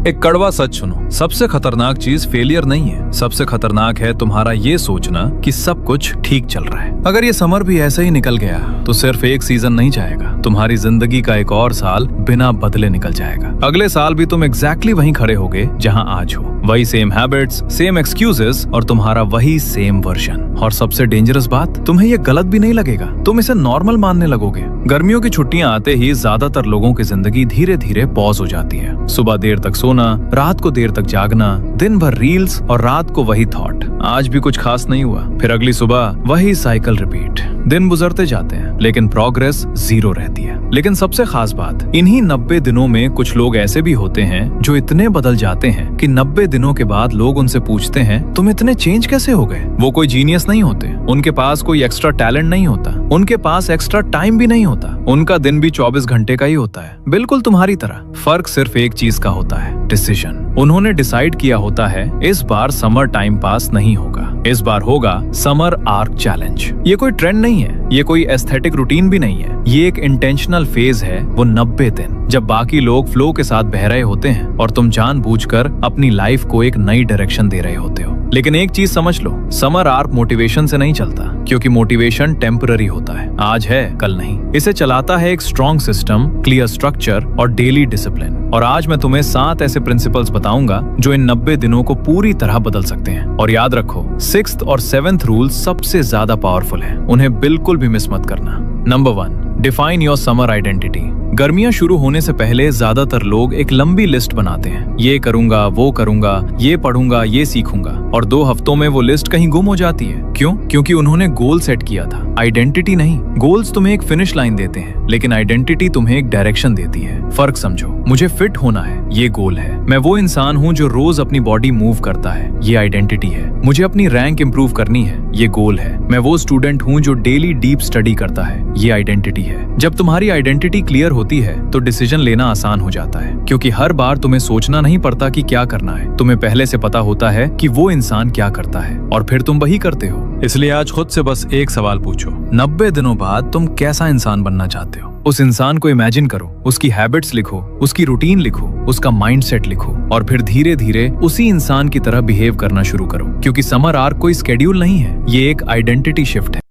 एक कड़वा सच सुनो, सबसे खतरनाक चीज फेलियर नहीं है, सबसे खतरनाक है तुम्हारा ये सोचना कि सब कुछ ठीक चल रहा है। अगर ये समर भी ऐसे ही निकल गया तो सिर्फ एक सीजन नहीं जाएगा, तुम्हारी जिंदगी का एक और साल बिना बदले निकल जाएगा। अगले साल भी तुम एग्जैक्टली वहीं खड़े होगे जहां आज हो, वही सेम हैबिट्स, सेम एक्सक्यूजेस और तुम्हारा वही सेम वर्जन। और सबसे डेंजरस बात, तुम्हें ये गलत भी नहीं लगेगा, तुम इसे नॉर्मल मानने लगोगे। गर्मियों की छुट्टियां आते ही ज्यादातर लोगों की जिंदगी धीरे धीरे पॉज हो जाती है। सुबह देर तक सोना, रात को देर तक जागना, दिन भर रील्स और रात को वही थॉट, आज भी कुछ खास नहीं हुआ। फिर अगली सुबह वही साइकिल रिपीट। दिन गुजरते जाते हैं लेकिन प्रोग्रेस जीरो रहती है। लेकिन सबसे खास बात, इन्हीं 90 दिनों में कुछ लोग ऐसे भी होते हैं जो इतने बदल जाते हैं कि 90 दिनों के बाद लोग उनसे पूछते हैं तुम इतने चेंज कैसे हो गए। वो कोई जीनियस नहीं होते, उनके पास कोई एक्स्ट्रा टैलेंट नहीं होता, उनके पास एक्स्ट्रा टाइम भी नहीं होता, उनका दिन भी 24 घंटे का ही होता है, बिल्कुल तुम्हारी तरह। फर्क सिर्फ एक चीज का होता है, डिसीजन। उन्होंने डिसाइड किया होता है इस बार समर टाइम पास नहीं होगा, इस बार होगा समर आर्क चैलेंज। ये कोई ट्रेंड नहीं है, ये कोई एस्थेटिक रूटीन भी नहीं है, ये एक इंटेंशनल फेज है। वो 90 दिन जब बाकी लोग फ्लो के साथ बह रहे होते हैं और तुम जानबूझकर अपनी लाइफ को एक नई डायरेक्शन दे रहे होते हो। लेकिन एक चीज समझ लो, समर आर्क मोटिवेशन से नहीं चलता, क्योंकि मोटिवेशन टेम्पररी होता है, आज है कल नहीं। इसे चलाता है एक स्ट्रॉन्ग सिस्टम, क्लियर स्ट्रक्चर और डेली डिसिप्लिन। और आज मैं तुम्हें 7 ऐसे प्रिंसिपल्स बताऊंगा जो इन 90 दिनों को पूरी तरह बदल सकते हैं। और याद रखो, 6th और 7th रूल सबसे ज्यादा पावरफुल है, उन्हें बिल्कुल भी मिस मत करना। Number 1, define your summer identity. गर्मियां शुरू होने से पहले ज्यादातर लोग एक लंबी लिस्ट बनाते हैं, ये करूंगा, वो करूंगा, ये पढ़ूंगा, ये सीखूंगा, और 2 हफ्तों में वो लिस्ट कहीं गुम हो जाती है। क्यों? क्योंकि उन्होंने गोल सेट किया था, आइडेंटिटी नहीं। गोल्स तुम्हें एक फिनिश लाइन देते हैं, लेकिन आइडेंटिटी तुम्हें एक डायरेक्शन देती है। फर्क समझो, मुझे फिट होना है, ये गोल है। मैं वो इंसान हूँ जो रोज अपनी बॉडी मूव करता है, ये आइडेंटिटी है। मुझे अपनी रैंक इंप्रूव करनी है, ये गोल है। मैं वो स्टूडेंट हूँ जो डेली डीप स्टडी करता है, ये आइडेंटिटी है। जब तुम्हारी आइडेंटिटी क्लियर होती है तो डिसीजन लेना आसान हो जाता है, क्योंकि हर बार तुम्हें सोचना नहीं पड़ता कि क्या करना है, तुम्हें पहले से पता होता है कि वो इंसान क्या करता है और फिर तुम वही करते हो। इसलिए आज खुद से बस एक सवाल पूछो, 90 दिनों बाद तुम कैसा इंसान बनना चाहते हो? उस इंसान को इमेजिन करो, उसकी हैबिट्स लिखो, उसकी रूटीन लिखो, उसका माइंडसेट लिखो, और फिर धीरे धीरे उसी इंसान की तरह बिहेव करना शुरू करो। क्योंकि समर आर्क कोई स्केड्यूल नहीं है, ये एक आइडेंटिटी शिफ्ट है।